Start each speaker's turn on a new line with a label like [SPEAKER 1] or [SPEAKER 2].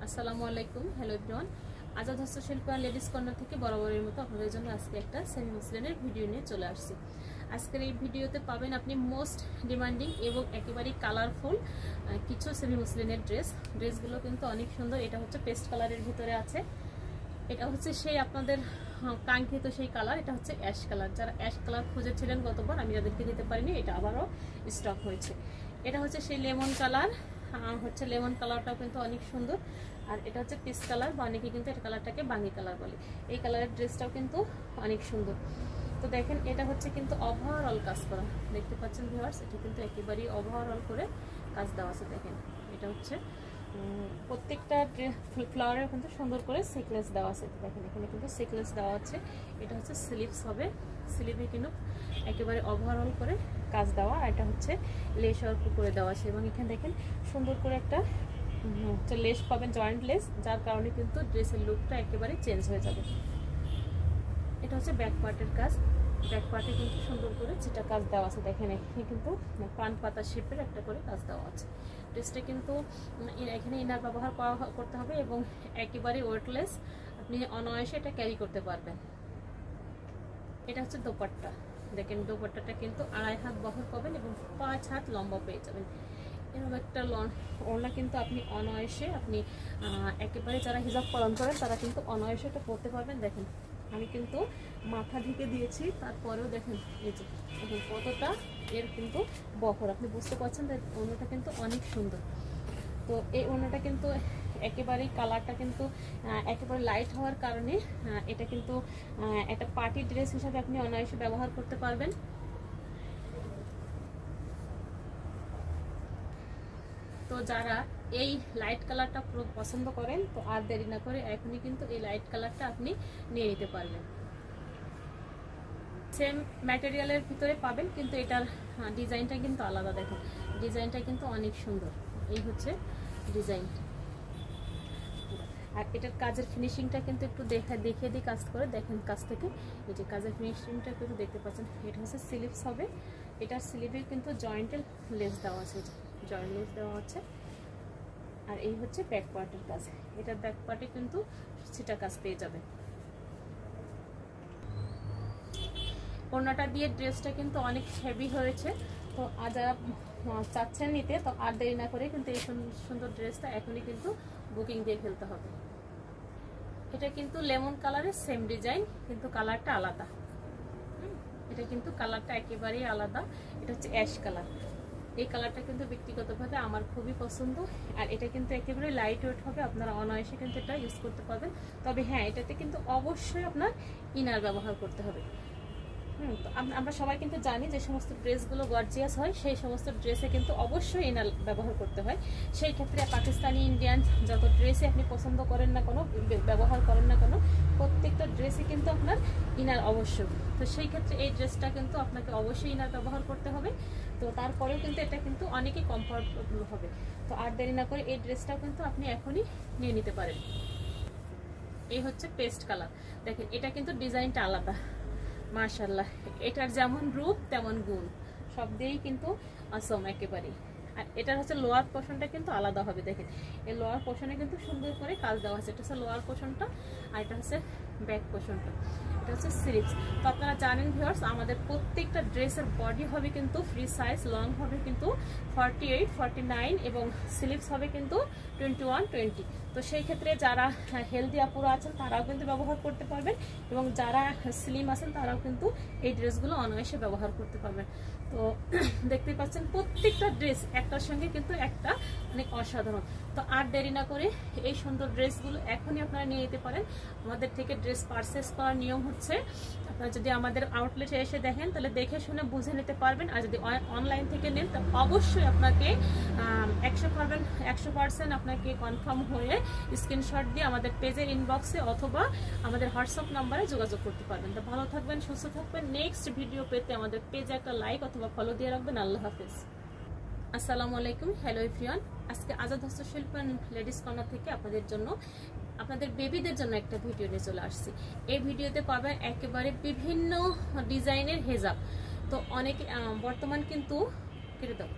[SPEAKER 1] আসসালামু আলাইকুম। Hello everyone, Azad হস্তশিল্প আর লেডিস কর্নার থেকে বরাবরের মতো আপনাদের জন্য আজকে একটা সেমি মসলিনের ভিডিও নিয়ে চলে আসছি। আজকের এই ভিডিওতে পাবেন আপনি মোস্ট ডিমান্ডিং এবং একেবারেই কালারফুল কিছু সেমি মসলিনের ড্রেসগুলো কিন্তু অনেক সুন্দর। এটা হচ্ছে পেস্ট কালারের ভিতরে আছে। এটা হচ্ছে সেই আপনাদের কাঙ্ক্ষিত সেই কালার। এটা হচ্ছে অ্যাশ কালার। যারা অ্যাশ কালার খুঁজেছিলেন গতবার, আমি যাদেরকে দিতে পারিনি, এটা আবারও স্টক হয়েছে। এটা হচ্ছে সেই লেমন কালার। হচ্ছে লেমন কালারটাও কিন্তু অনেক সুন্দর। আর এটা হচ্ছে পিস কালার, বা অনেকে কিন্তু এটা কালারটাকে বাঙ্গি কালার বলে। এই কালারের ড্রেসটাও কিন্তু অনেক সুন্দর। তো দেখেন, এটা হচ্ছে কিন্তু ওভারঅল কাজ করা, দেখতে পাচ্ছেন ভিউয়ার্স। এটা কিন্তু একেবারেই ওভারঅল করে কাজ দেওয়া আছে। দেখেন, এটা হচ্ছে প্রত্যেকটা ফ্লাওয়ারের কিন্তু সুন্দর করে সিকোয়েন্স দেওয়া আছে। দেখেন, এখানে কিন্তু সিকোয়েন্স দেওয়া আছে। এটা হচ্ছে স্লিভস হবে। স্লিভে কিন্তু একেবারে ওভারঅল করে কাজ দেওয়া। এটা হচ্ছে লেস ওয়ার্ক করে দেওয়া আছে, এবং এখানে দেখেন সুন্দর করে একটা লেস পাবেন, জয়েন্ট লেস, যার কারণে কিন্তু ড্রেসের লুকটা একেবারে চেঞ্জ হয়ে যাবে। এটা হচ্ছে ব্যাক পার্টের কাজ। ব্যাক পার্টে কিন্তু সুন্দর করে যেটা কাজ দেওয়া আছে, দেখেন এখানে কিন্তু পান পাতা শেপের একটা করে কাজ দেওয়া আছে। ড্রেসটা কিন্তু এখানে ইনার ব্যবহার করতে হবে, এবং একেবারে ওয়েটলেস, আপনি অনায়াসে এটা ক্যারি করতে পারবেন। এটা হচ্ছে দোপাট্টা। দেখেন, দোপাট্টাটা কিন্তু 2.5 হাত বহর পাবেন এবং 5 হাত লম্বা পেয়ে যাবেন। এরকম একটা ওড়না কিন্তু আপনি অনায়াসে, আপনি একেবারে যারা হিজাব পালন করেন তারা কিন্তু অনায়াসে এটা পরতে পারবেন। দেখেন, আমি কিন্তু মাথা ঢেকে দিয়েছি, তারপরেও দেখেন এই যে এখন কতটা এর কিন্তু বহর, আপনি বুঝতে পারছেন। ওড়নাটা কিন্তু অনেক সুন্দর। তো এই ওড়নাটা কিন্তু একেবারেই কালারটা কিন্তু একেবারে লাইট হওয়ার কারণে এটা কিন্তু একটা পার্টি ড্রেস হিসাবে আপনি অনায়াসে ব্যবহার করতে পারবেন। তো যারা এই লাইট কালারটা পছন্দ করেন, তো আর দেরি না করে এখনই কিন্তু এই লাইট কালারটা আপনি নিয়ে নিতে পারবেন। সেম ম্যাটেরিয়ালের ভিতরে পাবেন, কিন্তু এটার ডিজাইনটা কিন্তু আলাদা। দেখেন, ডিজাইনটা কিন্তু অনেক সুন্দর। এই হচ্ছে ডিজাইন। আর এটার কাজের ফিনিশিংটা কিন্তু একটু দেখিয়ে দিই কাজ করে। দেখেন, কাজ থেকে এই যে কাজের ফিনিশিংটা একটু দেখতে পাচ্ছেন। এটা হচ্ছে স্লিভস হবে। এটার স্লিভে কিন্তু জয়েন্টের লেস দেওয়া আছে, জয়েন্ট লেস দেওয়া আছে। আর এই হচ্ছে ব্যাক পার্টের কাজ। এটার ব্যাক পার্টে কিন্তু সেটা কাজ পেয়ে যাবে। ওড়নাটা দিয়ে ড্রেসটা কিন্তু অনেক হেভি হয়েছে। তো যারা চাচ্ছেন নিতে, তো আর দেরি না করে কিন্তু এই সুন্দর ড্রেসটা এখনই কিন্তু বুকিং দিয়ে ফেলতে হবে। এটা কিন্তু লেমন কালারের সেম ডিজাইন, কিন্তু কালারটা আলাদা। এটা কিন্তু কালারটা একেবারেই আলাদা। এটা হচ্ছে অ্যাশ কালার। এই কালারটা কিন্তু ব্যক্তিগতভাবে আমার খুবই পছন্দ। আর এটা কিন্তু একেবারে লাইট ওয়েট হবে, আপনারা অনায়াসে কিন্তু এটা ইউজ করতে পারবেন। তবে হ্যাঁ, এটাতে কিন্তু অবশ্যই আপনার ইনার ব্যবহার করতে হবে। তো আমরা সবাই কিন্তু জানি যে সমস্ত ড্রেসগুলো গর্জিয়াস হয়, সেই সমস্ত ড্রেসে কিন্তু অবশ্যই ইনার ব্যবহার করতে হয়। সেই ক্ষেত্রে পাকিস্তানি, ইন্ডিয়ান যত ড্রেসে আপনি পছন্দ করেন না কেন, ব্যবহার করেন না কেন, প্রত্যেকটা ড্রেসে কিন্তু আপনার ইনার অবশ্যই। তো সেই ক্ষেত্রে এই ড্রেসটা কিন্তু আপনাকে অবশ্যই ইনার ব্যবহার করতে হবে। তো তারপরেও কিন্তু এটা কিন্তু অনেকই কমফর্টেবল হবে। তো আর দেরি না করে এই ড্রেসটাও কিন্তু আপনি এখনই নিয়ে নিতে পারেন। এই হচ্ছে পেস্ট কালার। দেখেন, এটা কিন্তু ডিজাইনটা আলাদা। মাশাআল্লাহ, এটার যেমন রূপ তেমন গুণ, সব দিয়েই কিন্তু আসম একেবারে। আর এটার হচ্ছে লোয়ার পোর্শনটা কিন্তু আলাদা হবে। দেখেন, এই লোয়ার পোর্শনে কিন্তু সুন্দর করে কাজ দেওয়া আছে। এটা হচ্ছে লোয়ার পোর্শনটা, আর এটা হচ্ছে ব্যাক পোর্শনটা। এটা হচ্ছে স্লিভস। তো আপনারা জানেন ভিউয়ার্স, আমাদের প্রত্যেকটা ড্রেসের বডি হবে কিন্তু ফ্রি সাইজ, লং হবে কিন্তু 48, 49, এবং স্লিভস হবে কিন্তু 21, 20। তো সেই ক্ষেত্রে যারা হেলদি আপুরা আছেন তারাও কিন্তু ব্যবহার করতে পারবেন, এবং যারা স্লিম আছেন তারাও কিন্তু এই ড্রেসগুলো অনায়াসে ব্যবহার করতে পারবেন। তো দেখতে পাচ্ছেন প্রত্যেকটা ড্রেস একটার সঙ্গে কিন্তু একটা অনেক অসাধারণ। তো আর দেরি না করে এই সুন্দর ড্রেসগুলো এখনই আপনারা নিয়ে নিতে পারেন। আমাদের থেকে ড্রেস পারচেস করার নিয়ম হচ্ছে, আপনারা যদি আমাদের আউটলেটে এসে দেখেন তাহলে দেখে শুনে বুঝে নিতে পারবেন। আর যদি অনলাইন থেকে নেন, তো অবশ্যই আপনাকে 100% আপনাকে কনফার্ম হয়ে স্ক্রিনশট দিয়ে আমাদের পেজের ইনবক্সে অথবা আমাদের হোয়াটসঅ্যাপ নাম্বারে যোগাযোগ করতে পারবেন। তো ভালো থাকবেন, সুস্থ থাকবেন। নেক্সট ভিডিও পেতে আমাদের পেজে একটা লাইক অথবা ফলো দিয়ে রাখবেন। আল্লাহ হাফেজ। আসসালামু আলাইকুম। হ্যালো এভরিওয়ান, আজকে আজাদ হস্তশিল্প লেডিস কর্নার থেকে আপনাদের জন্য, আপনাদের বেবিদের জন্য একটা ভিডিও নিয়ে চলে আসছি। এই ভিডিওতে পাবেন একেবারে বিভিন্ন ডিজাইনের হেজাব। তো অনেকে বর্তমান কিন্তু কেটে দাও